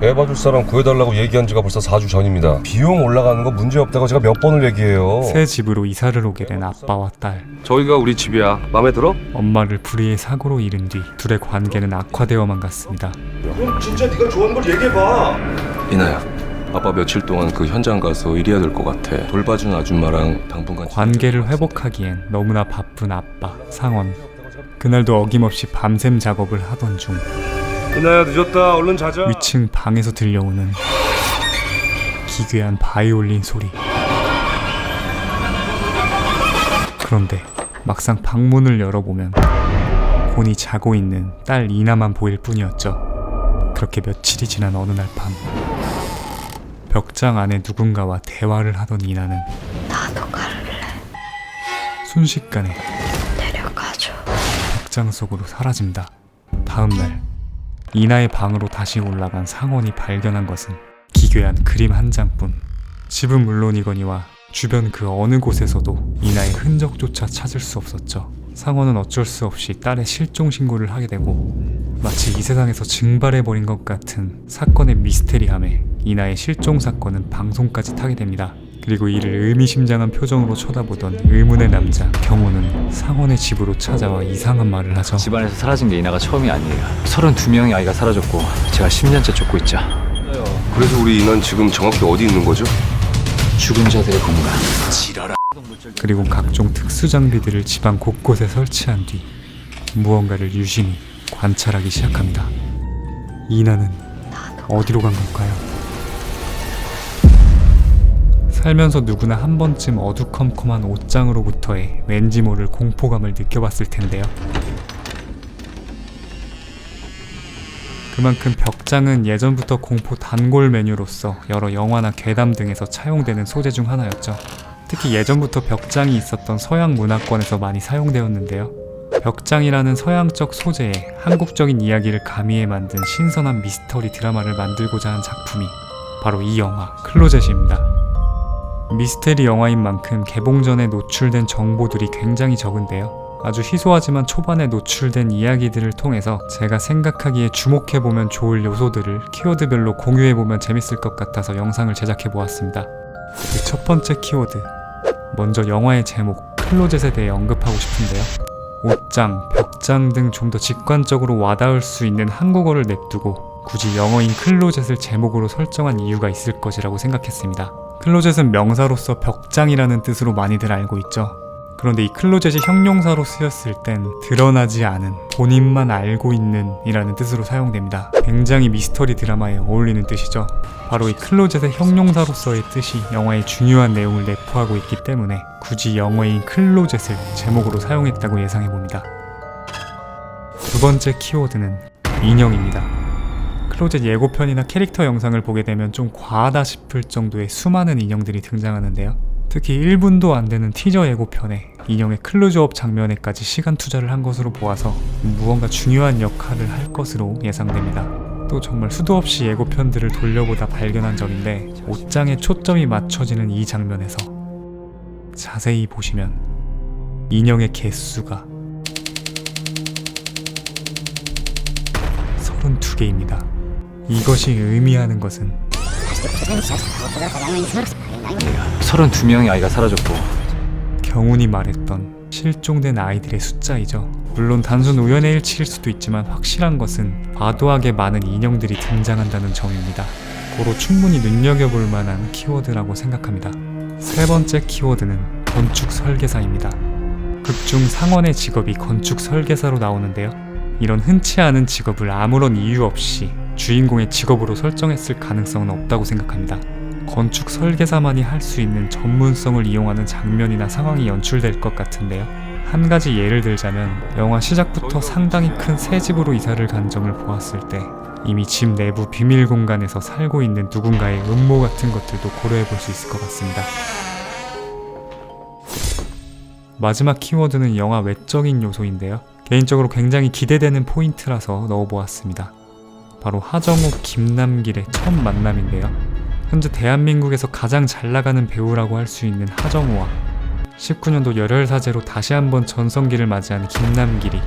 애 봐줄 사람 구해달라고 얘기한 지가 벌써 4주 전입니다. 비용 올라가는 거 문제없다고 제가 몇 번을 얘기해요. 새 집으로 이사를 오게 된 아빠와 딸. 저기가 우리 집이야. 마음에 들어? 엄마를 불의의 사고로 잃은 뒤 둘의 관계는 악화되어만 갔습니다. 그럼 진짜 네가 좋아하는 걸 얘기해봐. 이나야, 아빠 며칠 동안 그 현장 가서 일해야 될 것 같아. 돌봐준 아줌마랑 당분간 관계를 회복하기엔 너무나 바쁜 아빠 상원. 그날도 어김없이 밤샘 작업을 하던 중 이나야, 늦었다. 얼른 자자. 위층 방에서 들려오는 기괴한 바이올린 소리. 그런데 막상 방문을 열어보면 곤히 자고 있는 딸 이나만 보일 뿐이었죠. 그렇게 며칠이 지난 어느 날 밤, 벽장 안에 누군가와 대화를 하던 이나는 나도 갈래. 순식간에 데려가줘. 벽장 속으로 사라집니다. 다음날 이나의 방으로 다시 올라간 상원이 발견한 것은 기괴한 그림 한 장뿐. 집은 물론이거니와 주변 그 어느 곳에서도 이나의 흔적조차 찾을 수 없었죠. 상원은 어쩔 수 없이 딸의 실종 신고를 하게 되고, 마치 이 세상에서 증발해버린 것 같은 사건의 미스테리함에 이나의 실종 사건은 방송까지 타게 됩니다. 그리고 이를 의미심장한 표정으로 쳐다보던 의문의 남자 경호는 상원의 집으로 찾아와 이상한 말을 하죠. 집안에서 사라진 게 이나가 처음이 아니에요. 32명의 아이가 사라졌고 제가 10년째 쫓고 있죠. 그래서 우리 이나는 지금 정확히 어디 있는 거죠? 죽은 자들의 공간. 지랄아. 그리고 각종 특수 장비들을 집안 곳곳에 설치한 뒤 무언가를 유심히 관찰하기 시작합니다. 이나는 어디로 간 걸까요? 살면서 누구나 한 번쯤 어두컴컴한 옷장으로부터의 왠지 모를 공포감을 느껴봤을 텐데요. 그만큼 벽장은 예전부터 공포 단골 메뉴로서 여러 영화나 괴담 등에서 차용되는 소재 중 하나였죠. 특히 예전부터 벽장이 있었던 서양 문화권에서 많이 사용되었는데요. 벽장이라는 서양적 소재에 한국적인 이야기를 가미해 만든 신선한 미스터리 드라마를 만들고자 한 작품이 바로 이 영화 클로젯입니다. 미스테리 영화인 만큼 개봉 전에 노출된 정보들이 굉장히 적은데요. 아주 희소하지만 초반에 노출된 이야기들을 통해서 제가 생각하기에 주목해보면 좋을 요소들을 키워드별로 공유해보면 재밌을 것 같아서 영상을 제작해보았습니다. 그 첫 번째 키워드, 먼저 영화의 제목 클로젯에 대해 언급하고 싶은데요. 옷장, 벽장 등 좀 더 직관적으로 와닿을 수 있는 한국어를 냅두고 굳이 영어인 클로젯을 제목으로 설정한 이유가 있을 것이라고 생각했습니다. 클로젯은 명사로서 벽장이라는 뜻으로 많이들 알고 있죠. 그런데 이 클로젯이 형용사로 쓰였을 땐 드러나지 않은, 본인만 알고 있는 이라는 뜻으로 사용됩니다. 굉장히 미스터리 드라마에 어울리는 뜻이죠. 바로 이 클로젯의 형용사로서의 뜻이 영화의 중요한 내용을 내포하고 있기 때문에 굳이 영어인 클로젯을 제목으로 사용했다고 예상해봅니다. 두 번째 키워드는 인형입니다. 클로젯 예고편이나 캐릭터 영상을 보게 되면 좀 과하다 싶을 정도의 수많은 인형들이 등장하는데요. 특히 1분도 안 되는 티저 예고편에 인형의 클로즈업 장면에까지 시간 투자를 한 것으로 보아서 무언가 중요한 역할을 할 것으로 예상됩니다. 또 정말 수도 없이 예고편들을 돌려보다 발견한 점인데, 옷장에 초점이 맞춰지는 이 장면에서 자세히 보시면 인형의 개수가 32개입니다. 이것이 의미하는 것은 32명의 아이가 사라졌고 경훈이 말했던 실종된 아이들의 숫자이죠. 물론 단순 우연의 일치일 수도 있지만 확실한 것은 과도하게 많은 인형들이 등장한다는 점입니다. 고로 충분히 눈여겨볼 만한 키워드라고 생각합니다. 세 번째 키워드는 건축 설계사입니다. 극중 상원의 직업이 건축 설계사로 나오는데요. 이런 흔치 않은 직업을 아무런 이유 없이 주인공의 직업으로 설정했을 가능성은 없다고 생각합니다. 건축 설계사만이 할 수 있는 전문성을 이용하는 장면이나 상황이 연출될 것 같은데요. 한 가지 예를 들자면 영화 시작부터 상당히 큰 새 집으로 이사를 간 점을 보았을 때 이미 집 내부 비밀 공간에서 살고 있는 누군가의 음모 같은 것들도 고려해 볼 수 있을 것 같습니다. 마지막 키워드는 영화 외적인 요소인데요. 개인적으로 굉장히 기대되는 포인트라서 넣어보았습니다. 바로 하정우, 김남길의 첫 만남인데요. 현재 대한민국에서 가장 잘나가는 배우라고 할 수 있는 하정우와 19년도 열혈사제로 다시 한번 전성기를 맞이한 김남길이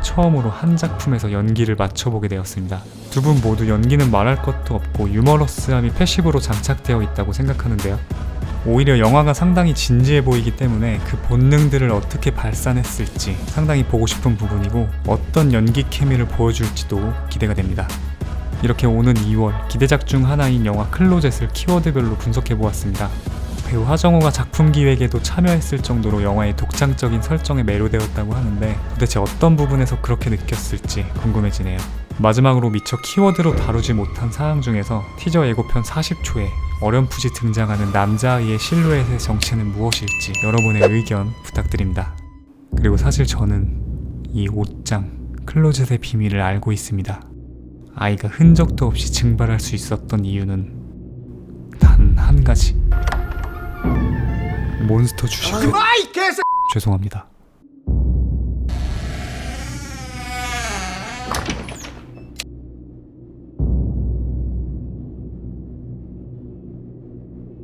처음으로 한 작품에서 연기를 맡아보게 되었습니다. 두 분 모두 연기는 말할 것도 없고 유머러스함이 패시브로 장착되어 있다고 생각하는데요. 오히려 영화가 상당히 진지해 보이기 때문에 그 본능들을 어떻게 발산했을지 상당히 보고 싶은 부분이고 어떤 연기 케미를 보여줄지도 기대가 됩니다. 이렇게 오는 2월 기대작 중 하나인 영화 클로젯을 키워드별로 분석해보았습니다. 배우 하정우가 작품 기획에도 참여했을 정도로 영화의 독창적인 설정에 매료되었다고 하는데 도대체 어떤 부분에서 그렇게 느꼈을지 궁금해지네요. 마지막으로 미처 키워드로 다루지 못한 사항 중에서 티저 예고편 40초에 어렴풋이 등장하는 남자아이의 실루엣의 정체는 무엇일지 여러분의 의견 부탁드립니다. 그리고 사실 저는 이 옷장 클로젯의 비밀을 알고 있습니다. 아이가 흔적도 없이 증발할 수 있었던 이유는 단 한 가지. 몬스터 주식. 죄송합니다.